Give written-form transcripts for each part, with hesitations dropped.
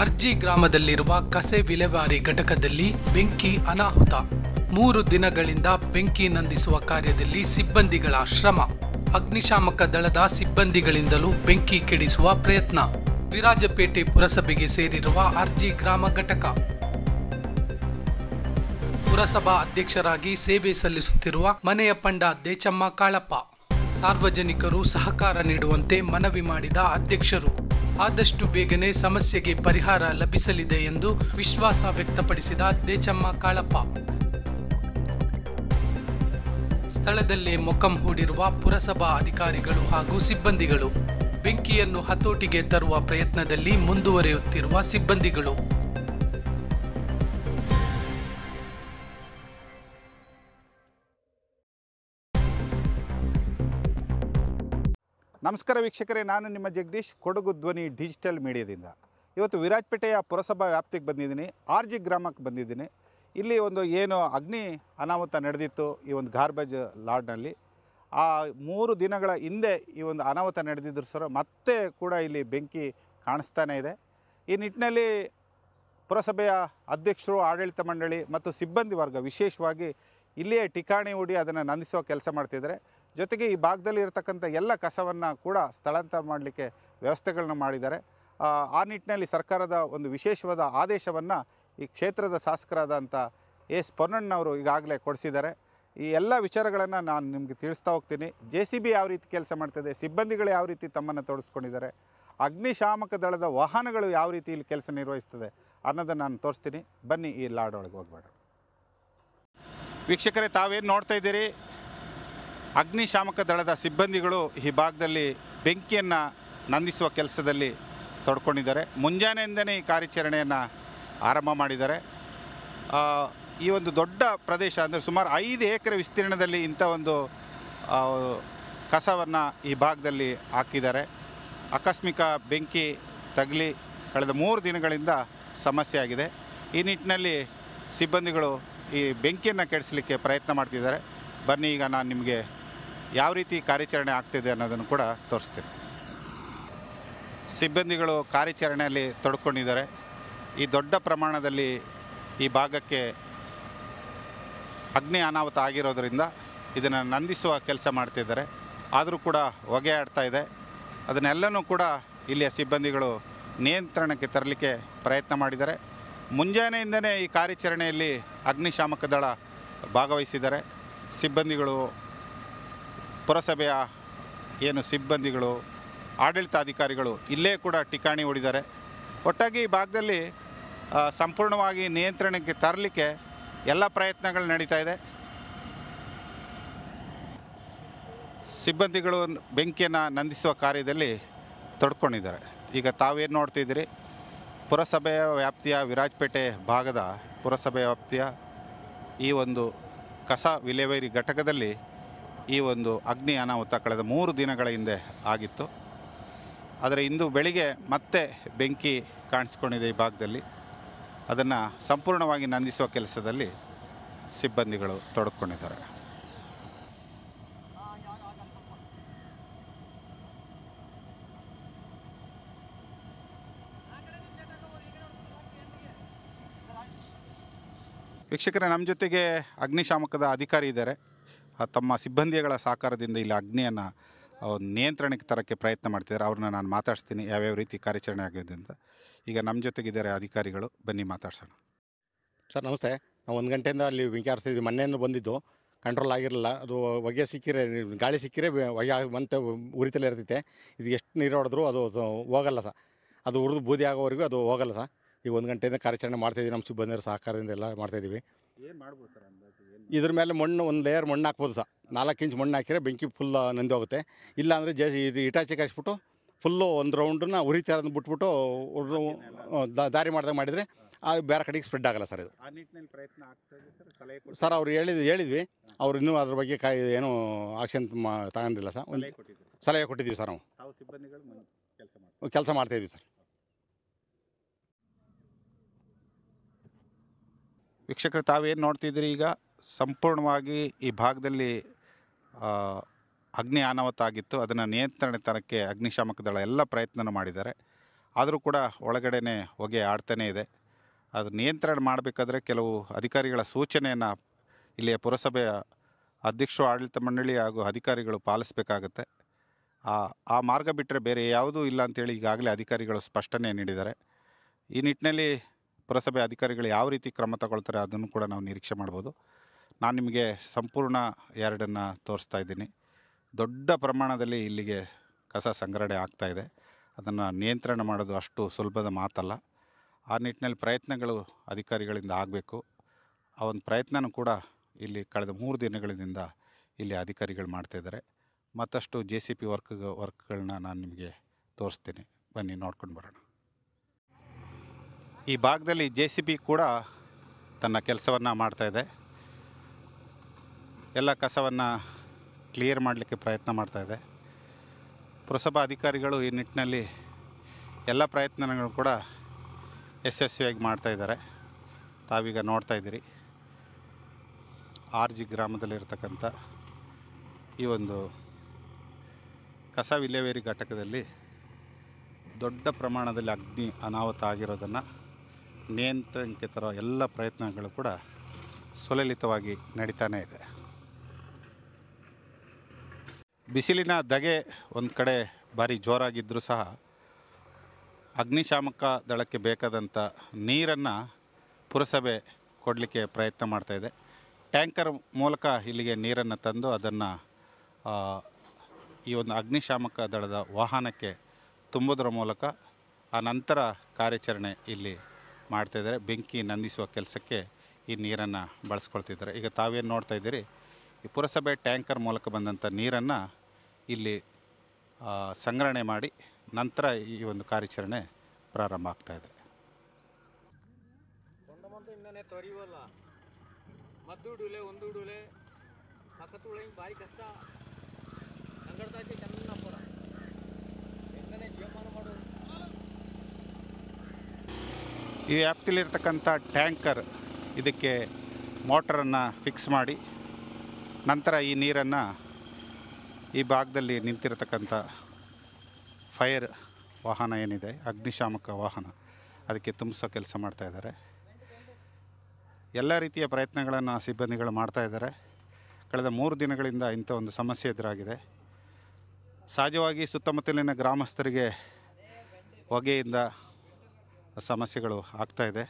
ಅರ್ಜಿ ಗ್ರಾಮದಲ್ಲಿರುವ ಕಸೆ ವಿಲೇವಾರಿ ಘಟಕದಲ್ಲಿ ಬೆಂಕಿ ಅನಾಹುತ. 3 ದಿನಗಳಿಂದ ಬೆಂಕಿ ನಂದಿಸುವ ಕಾರ್ಯದಲ್ಲಿ ಸಿಬ್ಬಂದಿಗಳ ಶ್ರಮ. ಅಗ್ನಿಶಾಮಕ ದಳದ ಸಿಬ್ಬಂದಿಗಳಿಂದಲೂ ಬೆಂಕಿ ಕೆಡಿಸುವ ಪ್ರಯತ್ನ. ವಿರಾಜಪೇಟೆ ಪುರಸಭೆಗೆ ಸೇರಿರುವ ಅರ್ಜಿ ಗ್ರಾಮ ಘಟಕ. ಪುರಸಭಾ ಅಧ್ಯಕ್ಷರಾಗಿ ಸೇವೆ ಸಲ್ಲಿಸುತ್ತಿರುವ ಮನೆಯ ಪಂಡ ದೇಚಮ್ಮ ಕಾಳಪ್ಪ. ಸಾರ್ವಜನಿಕರು ಸಹಕಾರ ನೀಡುವಂತೆ ಮನವಿ ಮಾಡಿದ ಅಧ್ಯಕ್ಷರು. ಆದಷ್ಟು ಬೇಗನೆ ಸಮಸ್ಯೆಗೆ ಪರಿಹಾರ ಲಭಿಸಲಿದೆ ಎಂದು ವಿಶ್ವಾಸ ವ್ಯಕ್ತಪಡಿಸಿದ ದೇಚಮ್ಮ ಕಾಳಪ್ಪ. ಸ್ಥಳದಲ್ಲೇ ಮೊಕಂ ಹೂಡಿರುವ ಪುರಸಭಾ ಅಧಿಕಾರಿಗಳು ಹಾಗೂ ಸಿಬ್ಬಂದಿಗಳು. ಬೆಂಕಿಯನ್ನು ಹತೋಟಿಗೆ ತರುವ ಪ್ರಯತ್ನದಲ್ಲಿ ಮುಂದುವರಿಯುತ್ತಿರುವ ಸಿಬ್ಬಂದಿಗಳು. ನಮಸ್ಕಾರ ವೀಕ್ಷಕರೇ, ನಾನು ನಿಮ್ಮ ಜಗದೀಶ್, ಕೊಡಗು ಧ್ವನಿ ಡಿಜಿಟಲ್ ಮೀಡಿಯಾದಿಂದ. ಇವತ್ತು ವಿರಾಜಪೇಟೆಯ ಪುರಸಭಾ ವ್ಯಾಪ್ತಿಗೆ ಬಂದಿದ್ದೀನಿ, ಆರ್ಜಿ ಗ್ರಾಮಕ್ಕೆ ಬಂದಿದ್ದೀನಿ. ಇಲ್ಲಿ ಒಂದು ಏನು ಅಗ್ನಿ ಅನಾಹುತ ನಡೆದಿತ್ತು ಈ ಒಂದು ಗಾರ್ಬೇಜ್ ಲಾಡ್ನಲ್ಲಿ. ಆ 3 ದಿನಗಳ ಹಿಂದೆ ಈ ಒಂದು ಅನಾಹುತ ನಡೆದಿದ್ರು ಸರ್, ಮತ್ತೆ ಕೂಡ ಇಲ್ಲಿ ಬೆಂಕಿ ಕಾಣಿಸ್ತಾನೆ ಇದೆ. ಈ ನಿಟ್ಟಿನಲ್ಲಿ ಪುರಸಭೆಯ ಅಧ್ಯಕ್ಷರು, ಆಡಳಿತ ಮಂಡಳಿ ಮತ್ತು ಸಿಬ್ಬಂದಿ ವರ್ಗ ವಿಶೇಷವಾಗಿ ಇಲ್ಲಿಯೇ ಠಿಕಾಣಿ ಹೂಡಿ ಅದನ್ನು ನಂದಿಸುವ ಕೆಲಸ ಮಾಡ್ತಿದ್ದಾರೆ. ಜೊತೆಗೆ ಈ ಭಾಗದಲ್ಲಿ ಇರತಕ್ಕಂಥ ಎಲ್ಲ ಕಸವನ್ನು ಕೂಡ ಸ್ಥಳಾಂತರ ಮಾಡಲಿಕ್ಕೆ ವ್ಯವಸ್ಥೆಗಳನ್ನ ಮಾಡಿದ್ದಾರೆ. ಆ ನಿಟ್ಟಿನಲ್ಲಿ ಸರ್ಕಾರದ ಒಂದು ವಿಶೇಷವಾದ ಆದೇಶವನ್ನು ಈ ಕ್ಷೇತ್ರದ ಶಾಸಕರಾದಂಥ ಎಸ್ ಪೊನ್ನಣ್ಣನವರು ಈಗಾಗಲೇ ಕೊಡಿಸಿದ್ದಾರೆ. ಈ ಎಲ್ಲ ವಿಚಾರಗಳನ್ನು ನಾನು ನಿಮಗೆ ತಿಳಿಸ್ತಾ ಹೋಗ್ತೀನಿ. JCB ಯಾವ ರೀತಿ ಕೆಲಸ ಮಾಡ್ತಿದೆ, ಸಿಬ್ಬಂದಿಗಳು ಯಾವ ರೀತಿ ತಮ್ಮನ್ನು ತೊಡಗಿಸ್ಕೊಂಡಿದ್ದಾರೆ, ಅಗ್ನಿಶಾಮಕ ದಳದ ವಾಹನಗಳು ಯಾವ ರೀತಿ ಇಲ್ಲಿ ಕೆಲಸ ನಿರ್ವಹಿಸ್ತದೆ ಅನ್ನೋದನ್ನು ನಾನು ತೋರಿಸ್ತೀನಿ. ಬನ್ನಿ ಈ ಲಾಡ್ ಒಳಗೆ ಹೋಗ್ಬೇಡ. ವೀಕ್ಷಕರೇ, ತಾವೇನು ನೋಡ್ತಾ ಇದ್ದೀರಿ, ಅಗ್ನಿಶಾಮಕ ದಳದ ಸಿಬ್ಬಂದಿಗಳು ಈ ಭಾಗದಲ್ಲಿ ಬೆಂಕಿಯನ್ನು ನಂದಿಸುವ ಕೆಲಸದಲ್ಲಿ ತೊಡ್ಕೊಂಡಿದ್ದಾರೆ. ಮುಂಜಾನೆಯಿಂದಲೇ ಈ ಕಾರ್ಯಾಚರಣೆಯನ್ನು ಆರಂಭ ಮಾಡಿದ್ದಾರೆ. ಈ ಒಂದು ದೊಡ್ಡ ಪ್ರದೇಶ ಅಂದರೆ ಸುಮಾರು 5 ಎಕರೆ ವಿಸ್ತೀರ್ಣದಲ್ಲಿ ಇಂಥ ಒಂದು ಕಸವನ್ನು ಈ ಭಾಗದಲ್ಲಿ ಹಾಕಿದ್ದಾರೆ. ಆಕಸ್ಮಿಕ ಬೆಂಕಿ ತಗಲಿ ಕಳೆದ 3 ದಿನಗಳಿಂದ ಸಮಸ್ಯೆ ಆಗಿದೆ. ಈ ನಿಟ್ಟಿನಲ್ಲಿ ಸಿಬ್ಬಂದಿಗಳು ಈ ಬೆಂಕಿಯನ್ನು ಕೆಡಿಸಲಿಕ್ಕೆ ಪ್ರಯತ್ನ ಮಾಡ್ತಿದ್ದಾರೆ. ಬನ್ನಿ, ಈಗ ನಾನು ನಿಮಗೆ ಯಾವ ರೀತಿ ಕಾರ್ಯಾಚರಣೆ ಆಗ್ತಿದೆ ಅನ್ನೋದನ್ನು ಕೂಡ ತೋರಿಸ್ತೀನಿ. ಸಿಬ್ಬಂದಿಗಳು ಕಾರ್ಯಾಚರಣೆಯಲ್ಲಿ ತೊಡ್ಕೊಂಡಿದ್ದಾರೆ. ಈ ದೊಡ್ಡ ಪ್ರಮಾಣದಲ್ಲಿ ಈ ಭಾಗಕ್ಕೆ ಅಗ್ನಿ ಅನಾಹುತ ಆಗಿರೋದರಿಂದ ಇದನ್ನು ನಂದಿಸುವ ಕೆಲಸ ಮಾಡ್ತಿದ್ದಾರೆ. ಆದರೂ ಕೂಡ ಹೊಗೆ ಆಡ್ತಾ ಇದೆ. ಅದನ್ನೆಲ್ಲನೂ ಕೂಡ ಇಲ್ಲಿಯ ಸಿಬ್ಬಂದಿಗಳು ನಿಯಂತ್ರಣಕ್ಕೆ ತರಲಿಕ್ಕೆ ಪ್ರಯತ್ನ ಮಾಡಿದ್ದಾರೆ. ಮುಂಜಾನೆಯಿಂದಲೇ ಈ ಕಾರ್ಯಾಚರಣೆಯಲ್ಲಿ ಅಗ್ನಿಶಾಮಕ ದಳ ಭಾಗವಹಿಸಿದ್ದಾರೆ. ಸಿಬ್ಬಂದಿಗಳು, ಪುರಸಭೆಯ ಏನು ಸಿಬ್ಬಂದಿಗಳು, ಆಡಳಿತಾಧಿಕಾರಿಗಳು ಇಲ್ಲೇ ಕೂಡ ಠಿಕಾಣಿ ಹೂಡಿದ್ದಾರೆ. ಒಟ್ಟಾಗಿ ಈ ಭಾಗದಲ್ಲಿ ಸಂಪೂರ್ಣವಾಗಿ ನಿಯಂತ್ರಣಕ್ಕೆ ತರಲಿಕ್ಕೆ ಎಲ್ಲ ಪ್ರಯತ್ನಗಳು ನಡೀತಾ ಇದೆ. ಸಿಬ್ಬಂದಿಗಳು ಬೆಂಕಿಯನ್ನು ನಂದಿಸುವ ಕಾರ್ಯದಲ್ಲಿ ತೊಡ್ಕೊಂಡಿದ್ದಾರೆ. ಈಗ ತಾವೇನು ನೋಡ್ತಿದ್ದೀರಿ, ಪುರಸಭೆಯ ವ್ಯಾಪ್ತಿಯ ವಿರಾಜಪೇಟೆ ಭಾಗದ ಪುರಸಭೆಯ ವ್ಯಾಪ್ತಿಯ ಈ ಒಂದು ಕಸ ವಿಲೇವಾರಿ ಘಟಕದಲ್ಲಿ ಈ ಒಂದು ಅಗ್ನಿ ಅನಾಹುತ ಕಳೆದ 3 ದಿನಗಳ ಹಿಂದೆ ಆಗಿತ್ತು. ಆದರೆ ಇಂದು ಬೆಳಿಗ್ಗೆ ಮತ್ತೆ ಬೆಂಕಿ ಕಾಣಿಸ್ಕೊಂಡಿದೆ ಈ ಭಾಗದಲ್ಲಿ. ಅದನ್ನು ಸಂಪೂರ್ಣವಾಗಿ ನಂದಿಸುವ ಕೆಲಸದಲ್ಲಿ ಸಿಬ್ಬಂದಿಗಳು ತೊಡಗಿಕೊಂಡಿದ್ದಾರೆ. ವೀಕ್ಷಕರೇ, ನಮ್ಮ ಜೊತೆಗೆ ಅಗ್ನಿಶಾಮಕದ ಅಧಿಕಾರಿ ಇದ್ದಾರೆ. ತಮ್ಮ ಸಿಬ್ಬಂದಿಗಳ ಸಹಕಾರದಿಂದ ಇಲ್ಲಿ ಅಗ್ನಿಯನ್ನು ನಿಯಂತ್ರಣಕ್ಕೆ ತರೋಕ್ಕೆ ಪ್ರಯತ್ನ ಮಾಡ್ತಿದ್ದಾರೆ. ಅವ್ರನ್ನ ನಾನು ಮಾತಾಡಿಸ್ತೀನಿ ಯಾವ್ಯಾವ ರೀತಿ ಕಾರ್ಯಾಚರಣೆ ಆಗಿದೆ ಅಂತ. ಈಗ ನಮ್ಮ ಜೊತೆಗಿದ್ದಾರೆ ಅಧಿಕಾರಿಗಳು, ಬನ್ನಿ ಮಾತಾಡ್ಸೋಣ. ಸರ್ ನಮಸ್ತೆ. ನಾವು 1 ಗಂಟೆಯಿಂದ ಅಲ್ಲಿ ಬೆಂಕಿ ಆರಿಸ್ತಿದ್ವಿ. ಮೊನ್ನೆಯನ್ನು ಬಂದಿದ್ದು, ಕಂಟ್ರೋಲ್ ಆಗಿರಲಿಲ್ಲ. ಅದು ಹೊಗೆ ಸಿಕ್ಕಿರೆ, ಗಾಳಿ ಸಿಕ್ಕಿರೆ ಹೊಗೆ ಮತ್ತೆ ಉರಿತಲೇ ಇರ್ತೈತೆ. ಇದು ಎಷ್ಟು ನೀರು ಹೊಡೆದ್ರು ಅದು ಹೋಗಲ್ಲ ಸರ್. ಅದು ಉರಿದು ಬೂದಿ ಆಗೋವರೆಗೂ ಅದು ಹೋಗಲ್ಲ ಸರ್. ಈಗ 1 ಗಂಟೆಯಿಂದ ಕಾರ್ಯಾಚರಣೆ ಮಾಡ್ತಾಯಿದ್ದೀವಿ. ನಮ್ಮ ಸಿಬ್ಬಂದಿಯರ ಸಹಕಾರದಿಂದ ಎಲ್ಲ ಮಾಡ್ತಾಯಿದ್ದೀವಿ. ಏನು ಮಾಡ್ಬೋದು ಸರ್ ಅಂದಾಜು? ಇದ್ರ ಮೇಲೆ ಮಣ್ಣು, ಒಂದು ಲೇಯರ್ ಮಣ್ಣು ಹಾಕ್ಬೋದು ಸರ್. 4 ಇಂಚ್ ಮಣ್ಣು ಹಾಕಿದ್ರೆ ಬೆಂಕಿ ಫುಲ್ ನಂದಿ ಹೋಗುತ್ತೆ. ಇಲ್ಲಾಂದರೆ ಇದು ಇಟಾಚಿ ಕಳಿಸ್ಬಿಟ್ಟು ಫುಲ್ಲು ಒಂದು ರೌಂಡನ್ನ ಉರಿತಾ ಇರೋದನ್ನ ಬಿಟ್ಬಿಟ್ಟು ದಾರಿ ಮಾಡ್ದಾಗ ಮಾಡಿದರೆ ಅದು ಬೇರೆ ಕಡೆಗೆ ಸ್ಪ್ರೆಡ್ ಆಗಲ್ಲ ಸರ್. ಇದು ಆ ನಿಟ್ಟಿನಲ್ಲಿ ಪ್ರಯತ್ನ ಆಗ್ತಾಯಿದೆ ಸರ್. ಅವ್ರು ಹೇಳಿದ್ವಿ. ಅವ್ರು ಇನ್ನೂ ಅದ್ರ ಬಗ್ಗೆ ಏನೂ ಆಕ್ಷನ್ ತಗೊಂಡಿಲ್ಲ ಸರ್. ಸಲಹೆ ಕೊಟ್ಟಿದ್ದೀವಿ ಸರ್. ನಾವು ಸಿಬ್ಬಂದಿಗಳು ಕೆಲಸ ಮಾಡ್ತಾಯಿದ್ದೀವಿ ಸರ್. ವೀಕ್ಷಕರು, ತಾವೇನು ನೋಡ್ತಿದ್ದೀರಿ, ಈಗ ಸಂಪೂರ್ಣವಾಗಿ ಈ ಭಾಗದಲ್ಲಿ ಅಗ್ನಿ ಅನಾಹುತ ಆಗಿತ್ತು. ಅದನ್ನು ನಿಯಂತ್ರಣ ತರಕ್ಕೆ ಅಗ್ನಿಶಾಮಕ ದಳ ಎಲ್ಲ ಪ್ರಯತ್ನ ಮಾಡಿದ್ದಾರೆ. ಆದರೂ ಕೂಡ ಒಳಗಡೆನೇ ಹೊಗೆ ಆಡ್ತಾನೇ ಇದೆ. ಅದು ನಿಯಂತ್ರಣ ಮಾಡಬೇಕಾದ್ರೆ ಕೆಲವು ಅಧಿಕಾರಿಗಳ ಸೂಚನೆಯನ್ನು ಇಲ್ಲಿಯ ಪುರಸಭೆಯ ಅಧ್ಯಕ್ಷರು, ಆಡಳಿತ ಮಂಡಳಿ ಹಾಗೂ ಅಧಿಕಾರಿಗಳು ಪಾಲಿಸಬೇಕಾಗತ್ತೆ. ಆ ಮಾರ್ಗ ಬಿಟ್ಟರೆ ಬೇರೆ ಯಾವುದೂ ಇಲ್ಲ ಅಂತೇಳಿ ಈಗಾಗಲೇ ಅಧಿಕಾರಿಗಳು ಸ್ಪಷ್ಟನೆ ನೀಡಿದ್ದಾರೆ. ಈ ನಿಟ್ಟಿನಲ್ಲಿ ಪುರಸಭೆ ಅಧಿಕಾರಿಗಳು ಯಾವ ರೀತಿ ಕ್ರಮ ತಗೊಳ್ತಾರೆ ಅದನ್ನು ಕೂಡ ನಾವು ನಿರೀಕ್ಷೆ ಮಾಡ್ಬೋದು. ನಾನು ನಿಮಗೆ ಸಂಪೂರ್ಣ ಯಾರ್ಡನ್ನು ತೋರಿಸ್ತಾ ಇದ್ದೀನಿ. ದೊಡ್ಡ ಪ್ರಮಾಣದಲ್ಲಿ ಇಲ್ಲಿಗೆ ಕಸ ಸಂಗ್ರಹಣೆ ಆಗ್ತಾಯಿದೆ. ಅದನ್ನು ನಿಯಂತ್ರಣ ಮಾಡೋದು ಅಷ್ಟು ಸುಲಭದ ಮಾತಲ್ಲ. ಆ ನಿಟ್ಟಿನಲ್ಲಿ ಪ್ರಯತ್ನಗಳು ಅಧಿಕಾರಿಗಳಿಂದ ಆಗಬೇಕು. ಆ ಒಂದು ಪ್ರಯತ್ನನೂ ಕೂಡ ಇಲ್ಲಿ ಕಳೆದ 3 ದಿನಗಳಿಂದ ಇಲ್ಲಿ ಅಧಿಕಾರಿಗಳು ಮಾಡ್ತಾಯಿದ್ದಾರೆ. ಮತ್ತಷ್ಟು JCP ವರ್ಕ್ಗಳನ್ನ ನಾನು ನಿಮಗೆ ತೋರಿಸ್ತೀನಿ, ಬನ್ನಿ ನೋಡ್ಕೊಂಡು ಬರೋಣ. ಈ ಭಾಗದಲ್ಲಿ JCP ಕೂಡ ತನ್ನ ಕೆಲಸವನ್ನು ಮಾಡ್ತಾಯಿದೆ. ಎಲ್ಲ ಕಸವನ್ನು ಕ್ಲಿಯರ್ ಮಾಡಲಿಕ್ಕೆ ಪ್ರಯತ್ನ ಮಾಡ್ತಾಯಿದೆ. ಪುರಸಭಾ ಅಧಿಕಾರಿಗಳು ಈ ನಿಟ್ಟಿನಲ್ಲಿ ಎಲ್ಲ ಪ್ರಯತ್ನಗಳು ಕೂಡ ಯಶಸ್ವಿಯಾಗಿ ಮಾಡ್ತಾಯಿದ್ದಾರೆ. ತಾವೀಗ ನೋಡ್ತಾ ಇದ್ದೀರಿ RG ಗ್ರಾಮದಲ್ಲಿರ್ತಕ್ಕಂಥ ಈ ಒಂದು ಕಸ ವಿಲೇವಾರಿ ಘಟಕದಲ್ಲಿ ದೊಡ್ಡ ಪ್ರಮಾಣದಲ್ಲಿ ಅಗ್ನಿ ಅನಾಹುತ ಆಗಿರೋದನ್ನು ನಿಯಂತ್ರಣಕ್ಕೆ ತರೋ ಎಲ್ಲ ಪ್ರಯತ್ನಗಳು ಕೂಡ ಸುಲಲಿತವಾಗಿ ನಡೀತಾನೇ ಇದೆ. ಬಿಸಿಲಿನ ಧಗೆ ಒಂದು ಕಡೆ ಭಾರಿ ಜೋರಾಗಿದ್ದರೂ ಸಹ ಅಗ್ನಿಶಾಮಕ ದಳಕ್ಕೆ ಬೇಕಾದಂಥ ನೀರನ್ನು ಪುರಸಭೆ ಕೊಡಲಿಕ್ಕೆ ಪ್ರಯತ್ನ ಮಾಡ್ತಾಯಿದೆ. ಟ್ಯಾಂಕರ್ ಮೂಲಕ ಇಲ್ಲಿಗೆ ನೀರನ್ನು ತಂದು ಅದನ್ನು ಈ ಒಂದು ಅಗ್ನಿಶಾಮಕ ದಳದ ವಾಹನಕ್ಕೆ ತುಂಬುವುದರ ಮೂಲಕ ಆ ನಂತರ ಕಾರ್ಯಾಚರಣೆ ಇಲ್ಲಿ ಮಾಡ್ತಾಯಿದ್ದಾರೆ. ಬೆಂಕಿ ನಂದಿಸುವ ಕೆಲಸಕ್ಕೆ ಈ ನೀರನ್ನು ಬಳಸ್ಕೊಳ್ತಿದ್ದಾರೆ. ಈಗ ತಾವೇನು ನೋಡ್ತಾ ಇದ್ದೀರಿ, ಈ ಪುರಸಭೆ ಟ್ಯಾಂಕರ್ ಮೂಲಕ ಬಂದಂಥ ನೀರನ್ನು ಇಲ್ಲಿ ಸಂಗ್ರಹಣೆ ಮಾಡಿ ನಂತರ ಈ ಒಂದು ಕಾರ್ಯಾಚರಣೆ ಪ್ರಾರಂಭ ಆಗ್ತಾಯಿದೆ. ಈ ವ್ಯಾಪ್ತಿಲಿರ್ತಕ್ಕಂಥ ಟ್ಯಾಂಕರ್ ಇದಕ್ಕೆ ಮೋಟರನ್ನು ಫಿಕ್ಸ್ ಮಾಡಿ ನಂತರ ಈ ನೀರನ್ನು ಈ ಭಾಗದಲ್ಲಿ ನಿಂತಿರತಕ್ಕಂಥ ಫೈರ್ ವಾಹನ ಏನಿದೆ, ಅಗ್ನಿಶಾಮಕ ವಾಹನ, ಅದಕ್ಕೆ ತುಂಬಿಸೋ ಕೆಲಸ ಮಾಡ್ತಾಯಿದ್ದಾರೆ. ಎಲ್ಲ ರೀತಿಯ ಪ್ರಯತ್ನಗಳನ್ನು ಸಿಬ್ಬಂದಿಗಳು ಮಾಡ್ತಾಯಿದ್ದಾರೆ. ಕಳೆದ 3 ದಿನಗಳಿಂದ ಇಂಥ ಒಂದು ಸಮಸ್ಯೆ ಎದುರಾಗಿದೆ. ಸಹಜವಾಗಿ ಸುತ್ತಮುತ್ತಲಿನ ಗ್ರಾಮಸ್ಥರಿಗೆ ಹೊಗೆಯಿಂದ ಸಮಸ್ಯೆಗಳು ಆಗ್ತಾಯಿದೆ.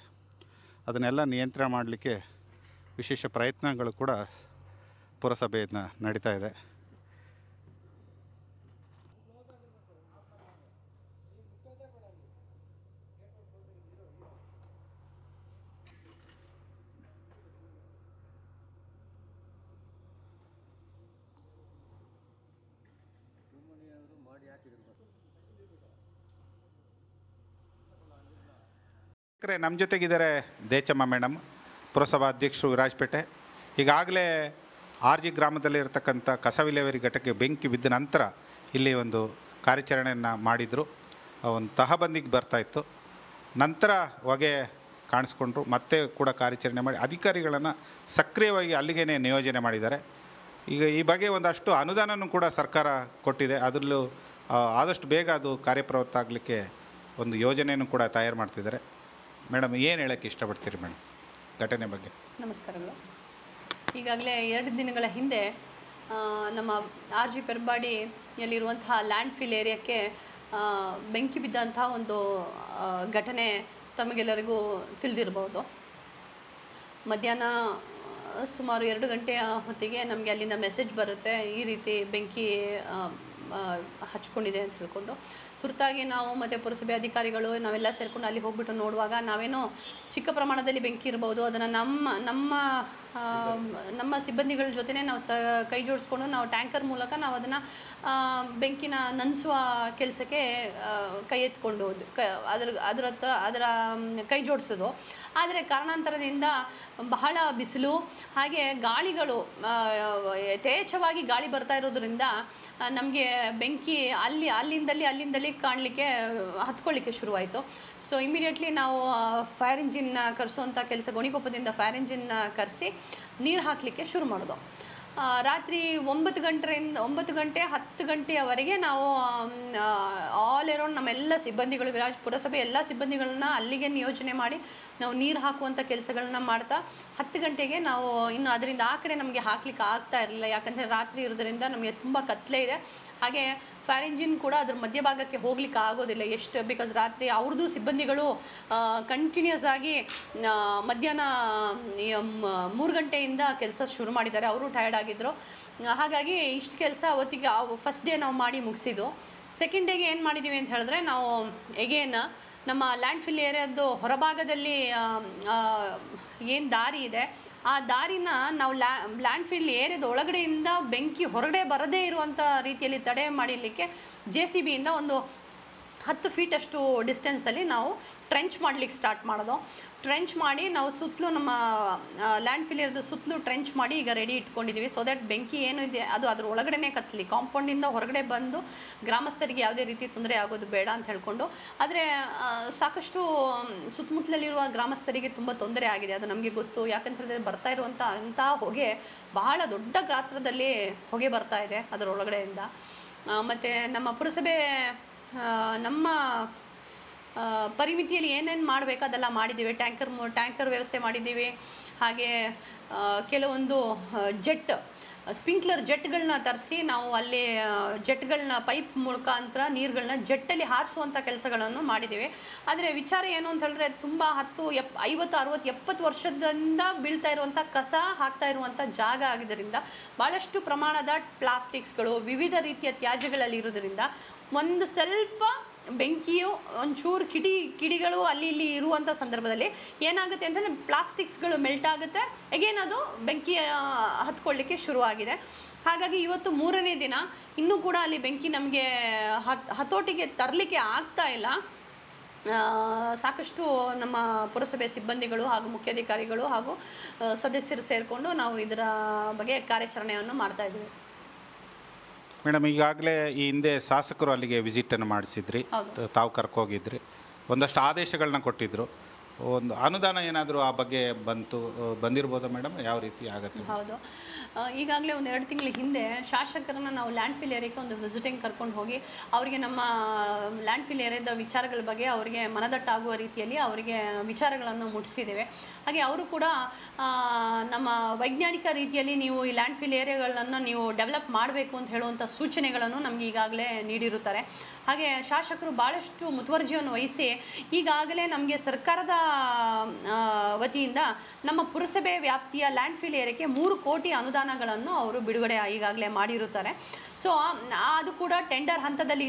ಅದನ್ನೆಲ್ಲ ನಿಯಂತ್ರಣ ಮಾಡಲಿಕ್ಕೆ ವಿಶೇಷ ಪ್ರಯತ್ನಗಳು ಕೂಡ ಪುರಸಭೆಯಿಂದ ನಡೀತಾ ಇದೆ. ನಮ್ಮ ಜೊತೆಗಿದ್ದಾರೆ ದೇಚಮ್ಮ ಮೇಡಮ್, ಪುರಸಭಾ ಅಧ್ಯಕ್ಷರು ವಿರಾಜಪೇಟೆ. ಈಗಾಗಲೇ RG ಗ್ರಾಮದಲ್ಲಿ ಇರತಕ್ಕಂಥ ಕಸ ವಿಲೇವಾರಿ ಘಟಕಕ್ಕೆ ಬೆಂಕಿ ಬಿದ್ದ ನಂತರ ಇಲ್ಲಿ ಒಂದು ಕಾರ್ಯಾಚರಣೆಯನ್ನು ಮಾಡಿದರು. ಒಂದು ತಹಬಂದಿಗೆ ಬರ್ತಾಯಿತ್ತು. ನಂತರ ಹೊಗೆ ಕಾಣಿಸ್ಕೊಂಡ್ರು. ಮತ್ತೆ ಕೂಡ ಕಾರ್ಯಾಚರಣೆ ಮಾಡಿ ಅಧಿಕಾರಿಗಳನ್ನು ಸಕ್ರಿಯವಾಗಿ ಅಲ್ಲಿಗೇ ನಿಯೋಜನೆ ಮಾಡಿದ್ದಾರೆ. ಈಗ ಈ ಬಗ್ಗೆ ಒಂದಷ್ಟು ಅನುದಾನನೂ ಕೂಡ ಸರ್ಕಾರ ಕೊಟ್ಟಿದೆ. ಅದರಲ್ಲೂ ಆದಷ್ಟು ಬೇಗ ಅದು ಕಾರ್ಯಪ್ರವೃತ್ತ ಆಗಲಿಕ್ಕೆ ಒಂದು ಯೋಜನೆಯನ್ನು ಕೂಡ ತಯಾರು ಮಾಡ್ತಿದ್ದಾರೆ. ಮೇಡಮ್, ಏನು ಹೇಳೋಕ್ಕೆ ಇಷ್ಟಪಡ್ತೀರಿ ಮೇಡಮ್ ಘಟನೆ ಬಗ್ಗೆ? ನಮಸ್ಕಾರಗಳು. ಈಗಾಗಲೇ 2 ದಿನಗಳ ಹಿಂದೆ ನಮ್ಮ RG ಪೆರ್ಬಾಡಿಯಲ್ಲಿರುವಂತಹ ಲ್ಯಾಂಡ್ ಫಿಲ್ ಏರಿಯಾಕ್ಕೆ ಬೆಂಕಿ ಬಿದ್ದಂಥ ಒಂದು ಘಟನೆ ತಮಗೆಲ್ಲರಿಗೂ ತಿಳಿದಿರ್ಬೋದು. ಮಧ್ಯಾಹ್ನ ಸುಮಾರು 2 ಗಂಟೆಯ ಹೊತ್ತಿಗೆ ನಮಗೆ ಅಲ್ಲಿಂದ ಮೆಸೇಜ್ ಬರುತ್ತೆ, ಈ ರೀತಿ ಬೆಂಕಿ ಹಚ್ಕೊಂಡಿದೆ ಅಂತ ಹೇಳ್ಕೊಂಡು. ತುರ್ತಾಗಿ ನಾವು ಮತ್ತು ಪುರಸಭೆ ಅಧಿಕಾರಿಗಳು ನಾವೆಲ್ಲ ಸೇರಿಕೊಂಡು ಅಲ್ಲಿ ಹೋಗ್ಬಿಟ್ಟು ನೋಡುವಾಗ ನಾವೇನೋ ಚಿಕ್ಕ ಪ್ರಮಾಣದಲ್ಲಿ ಬೆಂಕಿ ಇರ್ಬೋದು, ಅದನ್ನು ನಮ್ಮ ಸಿಬ್ಬಂದಿಗಳ ಜೊತೆನೇ ನಾವು ಕೈ ಜೋಡಿಸ್ಕೊಂಡು ನಾವು ಟ್ಯಾಂಕರ್ ಮೂಲಕ ನಾವು ಅದನ್ನು ಬೆಂಕಿನ ನಂದಿಸುವ ಕೆಲಸಕ್ಕೆ ಕೈ ಎತ್ಕೊಂಡು ಅದರ ಕೈ ಜೋಡಿಸೋದು. ಆದರೆ ಕಾರಣಾಂತರದಿಂದ ಬಹಳ ಬಿಸಿಲು ಹಾಗೆ ಗಾಳಿಗಳು ಯಥೇಚ್ಛವಾಗಿ ಗಾಳಿ ಬರ್ತಾ ಇರೋದ್ರಿಂದ ನಮಗೆ ಬೆಂಕಿ ಅಲ್ಲಿಂದಲೇ ಕಾಣಲಿಕ್ಕೆ ಹತ್ಕೊಳ್ಳಿಕ್ಕೆ ಶುರುವಾಯಿತು. ಸೊ ಇಮಿಡಿಯೇಟ್ಲಿ ನಾವು ಫೈರ್ ಇಂಜಿನ್ನ ಕರೆಸುವಂಥ ಕೆಲಸ, ಗೋಣಿಕೊಪ್ಪದಿಂದ ಫೈರ್ ಇಂಜಿನ್ನ ಕರೆಸಿ ನೀರು ಹಾಕಲಿಕ್ಕೆ ಶುರು ಮಾಡೋದು. ರಾತ್ರಿ 9 ಗಂಟೆ 10 ಗಂಟೆಯವರೆಗೆ ನಾವು ಆಲ್ ಅರೌಂಡ್ ನಮ್ಮೆಲ್ಲ ಸಿಬ್ಬಂದಿಗಳು, ಪುರಸಭೆ ಎಲ್ಲ ಸಿಬ್ಬಂದಿಗಳನ್ನ ಅಲ್ಲಿಗೆ ನಿಯೋಜನೆ ಮಾಡಿ ನಾವು ನೀರು ಹಾಕುವಂಥ ಕೆಲಸಗಳನ್ನ ಮಾಡ್ತಾ 10 ಗಂಟೆಗೆ ನಾವು ಇನ್ನು ಅದರಿಂದ ಆ ಕಡೆ ನಮಗೆ ಹಾಕ್ಲಿಕ್ಕೆ ಆಗ್ತಾ ಇರಲಿಲ್ಲ. ಯಾಕಂದರೆ ರಾತ್ರಿ ಇರೋದ್ರಿಂದ ನಮಗೆ ತುಂಬ ಕತ್ಲೆ ಇದೆ. ಹಾಗೆ ಫೈರ್ ಇಂಜಿನ್ ಕೂಡ ಅದ್ರ ಮಧ್ಯಭಾಗಕ್ಕೆ ಹೋಗ್ಲಿಕ್ಕೆ ಆಗೋದಿಲ್ಲ ಎಷ್ಟು, ಬಿಕಾಸ್ ರಾತ್ರಿ ಅವ್ರದ್ದು ಸಿಬ್ಬಂದಿಗಳು ಕಂಟಿನ್ಯೂಸ್ ಆಗಿ ಮಧ್ಯಾಹ್ನ 3 ಗಂಟೆಯಿಂದ ಕೆಲಸ ಶುರು ಮಾಡಿದ್ದಾರೆ. ಅವರು ಟಯರ್ಡ್ ಆಗಿದ್ದರು. ಹಾಗಾಗಿ ಇಷ್ಟು ಕೆಲಸ ಅವತ್ತಿಗೆ ಫಸ್ಟ್ ಡೇ ನಾವು ಮಾಡಿ ಮುಗಿಸಿದ್ದು. ಸೆಕೆಂಡ್ ಡೇಗೆ ಏನು ಮಾಡಿದ್ದೀವಿ ಅಂತ ಹೇಳಿದ್ರೆ, ನಾವು ಎಗೇನ್ ನಮ್ಮ ಲ್ಯಾಂಡ್ ಫಿಲ್ ಏರಿಯಾದ್ದು ಹೊರಭಾಗದಲ್ಲಿ ಏನು ದಾರಿ ಇದೆ ಆ ದಾರಿನ ನಾವು ಲ್ಯಾಂಡ್ ಫಿಲ್ ಏರಿಯಾದ ಒಳಗಡೆಯಿಂದ ಬೆಂಕಿ ಹೊರಗಡೆ ಬರದೇ ಇರುವಂಥ ರೀತಿಯಲ್ಲಿ ತಡೆ ಮಾಡಲಿಕ್ಕೆ JCB ಇಂದ ಒಂದು 10 ಫೀಟಷ್ಟು ಡಿಸ್ಟೆನ್ಸಲ್ಲಿ ನಾವು ಟ್ರೆಂಚ್ ಮಾಡಲಿಕ್ಕೆ ಸ್ಟಾರ್ಟ್ ಮಾಡೋದು. ಟ್ರೆಂಚ್ ಮಾಡಿ ನಾವು ಸುತ್ತಲೂ ನಮ್ಮ ಲ್ಯಾಂಡ್ ಫಿಲಿಯರ್ದು ಸುತ್ತಲೂ ಟ್ರೆಂಚ್ ಮಾಡಿ ಈಗ ರೆಡಿ ಇಟ್ಕೊಂಡಿದ್ದೀವಿ. ಸೊ ದ್ಯಾಟ್ ಬೆಂಕಿ ಏನು ಇದೆ ಅದು ಅದ್ರ ಒಳಗಡೆ ಕತ್ತಲಿ, ಕಾಂಪೌಂಡಿಂದ ಹೊರಗಡೆ ಬಂದು ಗ್ರಾಮಸ್ಥರಿಗೆ ಯಾವುದೇ ರೀತಿ ತೊಂದರೆ ಆಗೋದು ಬೇಡ ಅಂತ ಹೇಳ್ಕೊಂಡು. ಆದರೆ ಸಾಕಷ್ಟು ಸುತ್ತಮುತ್ತಲಲ್ಲಿರುವ ಗ್ರಾಮಸ್ಥರಿಗೆ ತುಂಬ ತೊಂದರೆ ಆಗಿದೆ, ಅದು ನಮಗೆ ಗೊತ್ತು. ಯಾಕಂತ ಹೇಳಿದ್ರೆ ಬರ್ತಾ ಇರುವಂಥ ಹೊಗೆ ಬಹಳ ದೊಡ್ಡ ಗಾತ್ರದಲ್ಲಿ ಹೊಗೆ ಬರ್ತಾ ಇದೆ ಅದರ ಒಳಗಡೆಯಿಂದ. ಮತ್ತು ನಮ್ಮ ಪುರಸಭೆ ನಮ್ಮ ಪರಿಮಿತಿಯಲ್ಲಿ ಏನೇನು ಮಾಡಬೇಕು ಅದೆಲ್ಲ ಮಾಡಿದ್ದೀವಿ. ಟ್ಯಾಂಕರ್ ವ್ಯವಸ್ಥೆ ಮಾಡಿದ್ದೀವಿ. ಹಾಗೆ ಕೆಲವೊಂದು ಸ್ಪ್ರಿಂಕ್ಲರ್ ಜೆಟ್ಗಳನ್ನ ತರಿಸಿ ನಾವು ಅಲ್ಲಿ ಜೆಟ್ಗಳನ್ನ ಪೈಪ್ ಮುಖಾಂತರ ನೀರುಗಳನ್ನ ಜೆಟ್ಟಲ್ಲಿ ಹಾರಿಸುವಂಥ ಕೆಲಸಗಳನ್ನು ಮಾಡಿದ್ದೀವಿ. ಆದರೆ ವಿಚಾರ ಏನು ಅಂತ ಹೇಳಿದ್ರೆ, ತುಂಬ 10, 50, 60, 70 ವರ್ಷದಿಂದ ಬೀಳ್ತಾ ಇರುವಂಥ ಕಸ ಹಾಕ್ತಾ ಇರುವಂಥ ಜಾಗ ಆಗಿದ್ದರಿಂದ ಭಾಳಷ್ಟು ಪ್ರಮಾಣದ ಪ್ಲಾಸ್ಟಿಕ್ಸ್ಗಳು, ವಿವಿಧ ರೀತಿಯ ತ್ಯಾಜ್ಯಗಳಲ್ಲಿ ಇರೋದ್ರಿಂದ ಒಂದು ಸ್ವಲ್ಪ ಬೆಂಕಿಯು ಒಂಚೂರು ಕಿಡಿಗಳು ಅಲ್ಲಿ ಇಲ್ಲಿ ಇರುವಂಥ ಸಂದರ್ಭದಲ್ಲಿ ಏನಾಗುತ್ತೆ ಅಂತಂದರೆ ಪ್ಲಾಸ್ಟಿಕ್ಸ್ಗಳು ಮೆಲ್ಟ್ ಆಗುತ್ತೆ, ಅಗೇನ್ ಅದು ಬೆಂಕಿ ಹತ್ಕೊಳ್ಳಿಕ್ಕೆ ಶುರುವಾಗಿದೆ. ಹಾಗಾಗಿ ಇವತ್ತು 3ನೇ ದಿನ ಇನ್ನೂ ಕೂಡ ಅಲ್ಲಿ ಬೆಂಕಿ ನಮಗೆ ಹತೋಟಿಗೆ ತರಲಿಕ್ಕೆ ಆಗ್ತಾ ಇಲ್ಲ. ಸಾಕಷ್ಟು ನಮ್ಮ ಪುರಸಭೆ ಸಿಬ್ಬಂದಿಗಳು ಹಾಗೂ ಮುಖ್ಯಾಧಿಕಾರಿಗಳು ಹಾಗೂ ಸದಸ್ಯರು ಸೇರಿಕೊಂಡು ನಾವು ಇದರ ಬಗ್ಗೆ ಕಾರ್ಯಾಚರಣೆಯನ್ನು ಮಾಡ್ತಾಯಿದ್ದೀವಿ. ಮೇಡಮ್, ಈಗಾಗಲೇ ಈ ಹಿಂದೆ ಶಾಸಕರು ಅಲ್ಲಿಗೆ ವಿಸಿಟನ್ನು ಮಾಡಿಸಿದ್ರಿ, ತಾವು ಕರ್ಕೋಗಿದ್ರಿ, ಒಂದಷ್ಟು ಆದೇಶಗಳನ್ನ ಕೊಟ್ಟಿದ್ದರು. ಒಂದು ಅನುದಾನ ಏನಾದರೂ ಆ ಬಗ್ಗೆ ಬಂದಿರ್ಬೋದಾ ಮೇಡಮ್? ಯಾವ ರೀತಿ ಆಗುತ್ತೆ? ಹೌದು, ಈಗಾಗಲೇ ಒಂದು 2 ತಿಂಗಳ ಹಿಂದೆ ಶಾಸಕರನ್ನ ನಾವು ಲ್ಯಾಂಡ್ ಫಿಲ್ ಏರಿಯಾಕ್ಕೆ ಒಂದು ವಿಸಿಟಿಂಗ್ ಕರ್ಕೊಂಡು ಹೋಗಿ ಅವರಿಗೆ ನಮ್ಮ ಲ್ಯಾಂಡ್ ಫಿಲ್ ಏರಿಯಾದ ವಿಚಾರಗಳ ಬಗ್ಗೆ ಅವರಿಗೆ ಮನದಟ್ಟಾಗುವ ರೀತಿಯಲ್ಲಿ ಅವರಿಗೆ ವಿಚಾರಗಳನ್ನು ಮುಟ್ಟಿಸಿದ್ದೇವೆ. ಹಾಗೆ ಅವರು ಕೂಡ ನಮ್ಮ ವೈಜ್ಞಾನಿಕ ರೀತಿಯಲ್ಲಿ ನೀವು ಈ ಲ್ಯಾಂಡ್ ಫಿಲ್ ಏರಿಯಾಗಳನ್ನು ನೀವು ಡೆವಲಪ್ ಮಾಡಬೇಕು ಅಂತ ಹೇಳುವಂಥ ಸೂಚನೆಗಳನ್ನು ನಮಗೆ ಈಗಾಗಲೇ ನೀಡಿರುತ್ತಾರೆ. ಹಾಗೆ ಶಾಸಕರು ಭಾಳಷ್ಟು ಮುತುವರ್ಜಿಯನ್ನು ವಹಿಸಿ ಈಗಾಗಲೇ ನಮಗೆ ಸರ್ಕಾರದ ವತಿಯಿಂದ ನಮ್ಮ ಪುರಸಭೆ ವ್ಯಾಪ್ತಿಯ ಲ್ಯಾಂಡ್ ಫಿಲ್ ಏರಿಯಾಕ್ಕೆ 3 ಕೋಟಿ ಅನುದಾನಗಳನ್ನು ಅವರು ಬಿಡುಗಡೆ ಈಗಾಗಲೇ ಮಾಡಿರುತ್ತಾರೆ. ಸೊ ಅದು ಕೂಡ ಟೆಂಡರ್ ಹಂತದಲ್ಲಿ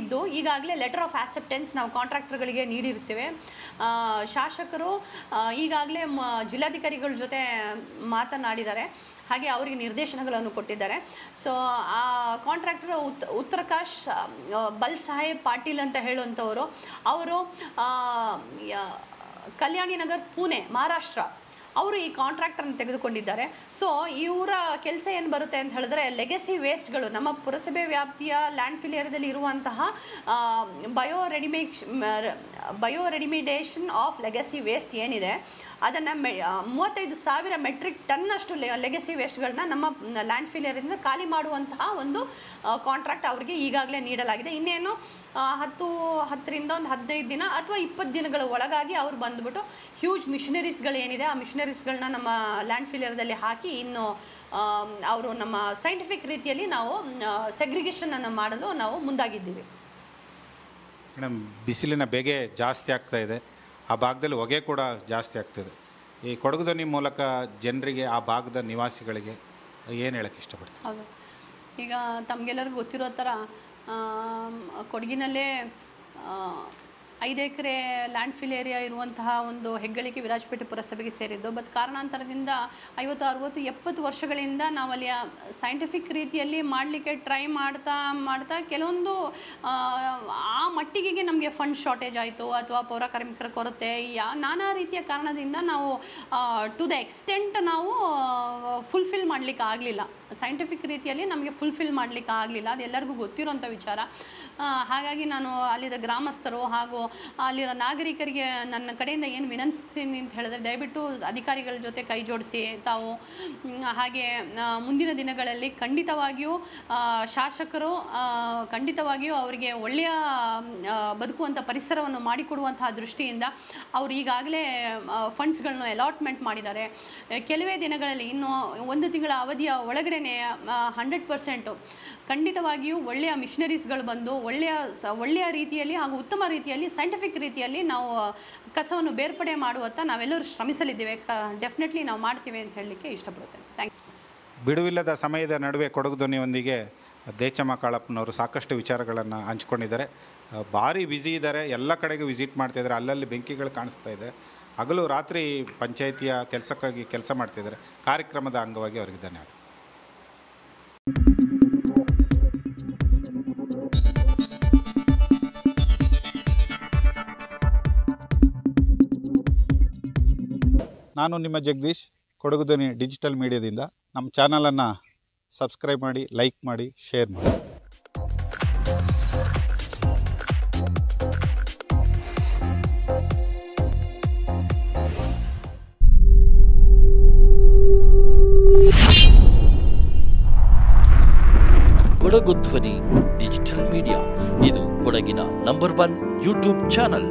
ಇದ್ದು ಈಗಾಗಲೇ ಲೆಟರ್ ಆಫ್ ಆಕ್ಸೆಪ್ಟೆನ್ಸ್ ನಾವು ಕಾಂಟ್ರಾಕ್ಟರ್ಗಳಿಗೆ ನೀಡಿರುತ್ತೇವೆ. ಶಾಸಕರು ಈಗಾಗಲೇ ಜಿಲ್ಲಾಧಿಕಾರಿಗಳ ಜೊತೆ ಮಾತನಾಡಿದ್ದಾರೆ, ಹಾಗೆ ಅವರಿಗೆ ನಿರ್ದೇಶನಗಳನ್ನು ಕೊಟ್ಟಿದ್ದಾರೆ. ಸೊ ಆ ಕಾಂಟ್ರಾಕ್ಟರ್ ಉತ್ತರಕಾಶ್ ಬಲ್ ಸಾಹೇಬ್ ಪಾಟೀಲ್ ಅಂತ ಹೇಳುವಂಥವರು, ಅವರು ಕಲ್ಯಾಣಿ ನಗರ್ ಪುಣೆ ಮಹಾರಾಷ್ಟ್ರ ಅವರು ಈ ಕಾಂಟ್ರಾಕ್ಟನ್ನು ತೆಗೆದುಕೊಂಡಿದ್ದಾರೆ. ಸೊ ಇವರ ಕೆಲಸ ಏನು ಬರುತ್ತೆ ಅಂತ ಹೇಳಿದ್ರೆ, ಲೆಗಸಿ ವೇಸ್ಟ್ಗಳು ನಮ್ಮ ಪುರಸಭೆ ವ್ಯಾಪ್ತಿಯ ಲ್ಯಾಂಡ್ ಫಿಲ್ ಏರಿಯಾದಲ್ಲಿ ಇರುವಂತಹ ಬಯೋ ರೆಡಿಮಿಡೇಷನ್ ಆಫ್ ಲೆಗಸಿ ವೇಸ್ಟ್ ಏನಿದೆ ಅದನ್ನು 35,000 ಮೆಟ್ರಿಕ್ ಟನ್ನಷ್ಟು ಲೆಗಸಿ ವೇಸ್ಟ್ಗಳನ್ನ ನಮ್ಮ ಲ್ಯಾಂಡ್ ಫಿಲ್ ಏರಿಯಾದಿಂದ ಖಾಲಿ ಮಾಡುವಂತಹ ಒಂದು ಕಾಂಟ್ರಾಕ್ಟ್ ಅವರಿಗೆ ಈಗಾಗಲೇ ನೀಡಲಾಗಿದೆ. ಇನ್ನೇನು 10 ರಿಂದ 15 ದಿನ ಅಥವಾ 20 ದಿನಗಳ ಒಳಗಾಗಿ ಅವರು ಬಂದುಬಿಟ್ಟು ಹ್ಯೂಜ್ ಮಿಷನರೀಸ್ಗಳು ಏನಿದೆ ಆ ಮಿಷನರೀಸ್ಗಳನ್ನ ನಮ್ಮ ಲ್ಯಾಂಡ್ ಫಿಲ್ ಏರಿಯಾದಲ್ಲಿ ಹಾಕಿ ಇನ್ನು ಅವರು ನಮ್ಮ ಸೈಂಟಿಫಿಕ್ ರೀತಿಯಲ್ಲಿ ನಾವು ಸೆಗ್ರಿಗೇಷನನ್ನು ಮಾಡಲು ನಾವು ಮುಂದಾಗಿದ್ದೀವಿ. ಮೇಡಮ್, ಬಿಸಿಲಿನ ಬೇಗೆ ಜಾಸ್ತಿ ಆಗ್ತಾ ಇದೆ, ಆ ಭಾಗದಲ್ಲಿ ಹೊಗೆ ಕೂಡ ಜಾಸ್ತಿ ಆಗ್ತಿದೆ. ಈ ಕೊಡಗು ಧ್ವನಿ ಮೂಲಕ ಜನರಿಗೆ, ಆ ಭಾಗದ ನಿವಾಸಿಗಳಿಗೆ ಏನು ಹೇಳೋಕ್ಕೆ ಇಷ್ಟಪಡ್ತೀವಿ? ಹೌದು, ಈಗ ತಮಗೆಲ್ಲರಿಗೂ ಗೊತ್ತಿರೋ ಥರ ಕೊಡಗಿನಲ್ಲೇ 5 ಎಕರೆ ಲ್ಯಾಂಡ್ ಫಿಲ್ ಏರಿಯಾ ಇರುವಂತಹ ಒಂದು ಹೆಗ್ಗಳಿಕೆ ವಿರಾಜಪೇಟೆ ಪುರಸಭೆಗೆ ಸೇರಿದ್ದು. ಬಟ್ ಕಾರಣಾಂತರದಿಂದ 50, 60, 70 ವರ್ಷಗಳಿಂದ ನಾವಲ್ಲಿ ಸೈಂಟಿಫಿಕ್ ರೀತಿಯಲ್ಲಿ ಮಾಡಲಿಕ್ಕೆ ಟ್ರೈ ಮಾಡ್ತಾ ಕೆಲವೊಂದು ಆ ಮಟ್ಟಿಗೆ ನಮಗೆ ಫಂಡ್ ಶಾರ್ಟೇಜ್ ಆಯಿತು ಅಥವಾ ಪೌರ ಕಾರ್ಮಿಕರ ಕೊರತೆ, ನಾನಾ ರೀತಿಯ ಕಾರಣದಿಂದ ನಾವು ಟು ದ ಎಕ್ಸ್ಟೆಂಟ್ ನಾವು ಫುಲ್ಫಿಲ್ ಮಾಡಲಿಕ್ಕೆ ಆಗಲಿಲ್ಲ. ಸೈಂಟಿಫಿಕ್ ರೀತಿಯಲ್ಲಿ ನಮಗೆ ಫುಲ್ಫಿಲ್ ಮಾಡಲಿಕ್ಕೆ ಆಗಲಿಲ್ಲ, ಅದು ಎಲ್ಲರಿಗೂ ಗೊತ್ತಿರೋಂಥ ವಿಚಾರ. ಹಾಗಾಗಿ ನಾನು ಅಲ್ಲಿದ್ದ ಗ್ರಾಮಸ್ಥರು ಹಾಗೂ ಅಲ್ಲಿರೋ ನಾಗರಿಕರಿಗೆ ನನ್ನ ಕಡೆಯಿಂದ ಏನು ವಿನಂತಿಸ್ತೀನಿ ಅಂತ ಹೇಳಿದ್ರೆ, ದಯವಿಟ್ಟು ಅಧಿಕಾರಿಗಳ ಜೊತೆ ಕೈ ಜೋಡಿಸಿ ತಾವು. ಹಾಗೆ ಮುಂದಿನ ದಿನಗಳಲ್ಲಿ ಖಂಡಿತವಾಗಿಯೂ ಶಾಸಕರು ಖಂಡಿತವಾಗಿಯೂ ಅವರಿಗೆ ಒಳ್ಳೆಯ ಬದುಕುವಂಥ ಪರಿಸರವನ್ನು ಮಾಡಿಕೊಡುವಂತಹ ದೃಷ್ಟಿಯಿಂದ ಅವರು ಈಗಾಗಲೇ ಫಂಡ್ಸ್ಗಳನ್ನು ಅಲಾಟ್ಮೆಂಟ್ ಮಾಡಿದ್ದಾರೆ. ಕೆಲವೇ ದಿನಗಳಲ್ಲಿ ಇನ್ನು 1 ತಿಂಗಳ ಅವಧಿಯ ಒಳಗಡೆ 100% ಖಂಡಿತವಾಗಿಯೂ ಒಳ್ಳೆಯ ಮಿಷನರೀಸ್ಗಳು ಬಂದು ಒಳ್ಳೆಯ ರೀತಿಯಲ್ಲಿ ಹಾಗೂ ಉತ್ತಮ ರೀತಿಯಲ್ಲಿ ಸೈಂಟಿಫಿಕ್ ರೀತಿಯಲ್ಲಿ ನಾವು ಕಸವನ್ನು ಬೇರ್ಪಡೆ ಮಾಡುವತ್ತ ನಾವೆಲ್ಲರೂ ಶ್ರಮಿಸಲಿದ್ದೇವೆ. ಡೆಫಿನೆಟ್ಲಿ ನಾವು ಮಾಡ್ತೀವಿ ಅಂತ ಹೇಳಲಿಕ್ಕೆ ಇಷ್ಟಪಡುತ್ತೇನೆ. Thank you. ಬಿಡುವಿಲ್ಲದ ಸಮಯದ ನಡುವೆ ಕೊಡಗು ಧ್ವನಿಯೊಂದಿಗೆ ದೇಚಮ್ಮ ಕಾಳಪ್ಪನವರು ಸಾಕಷ್ಟು ವಿಚಾರಗಳನ್ನು ಹಂಚ್ಕೊಂಡಿದ್ದಾರೆ. ಭಾರಿ ಬ್ಯುಸಿ ಇದ್ದಾರೆ, ಎಲ್ಲ ಕಡೆಗೂ ವಿಸಿಟ್ ಮಾಡ್ತಾಯಿದ್ದಾರೆ. ಅಲ್ಲಲ್ಲಿ ಬೆಂಕಿಗಳು ಕಾಣಿಸ್ತಾ ಇದೆ. ಹಗಲು ರಾತ್ರಿ ಪಂಚಾಯಿತಿಯ ಕೆಲಸಕ್ಕಾಗಿ ಕೆಲಸ ಮಾಡ್ತಿದ್ದಾರೆ. ಕಾರ್ಯಕ್ರಮದ ಅಂಗವಾಗಿ ಅವರಿಗೆ ಧನ್ಯವಾದ. ನಾನು ನಿಮ್ಮ ಜಗದೀಶ್, ಕೊಡಗು ಧ್ವನಿ ಡಿಜಿಟಲ್ ಮೀಡಿಯಾದಿಂದ. ನಮ್ಮ ಚಾನಲನ್ನು ಸಬ್ಸ್ಕ್ರೈಬ್ ಮಾಡಿ, ಲೈಕ್ ಮಾಡಿ, ಶೇರ್ ಮಾಡಿ. ಕೊಡಗು ಧ್ವನಿ ಡಿಜಿಟಲ್ ಮೀಡಿಯಾ, ಇದು ಕೊಡಗಿನ ನಂಬರ್ 1 ಯೂಟ್ಯೂಬ್ ಚಾನಲ್.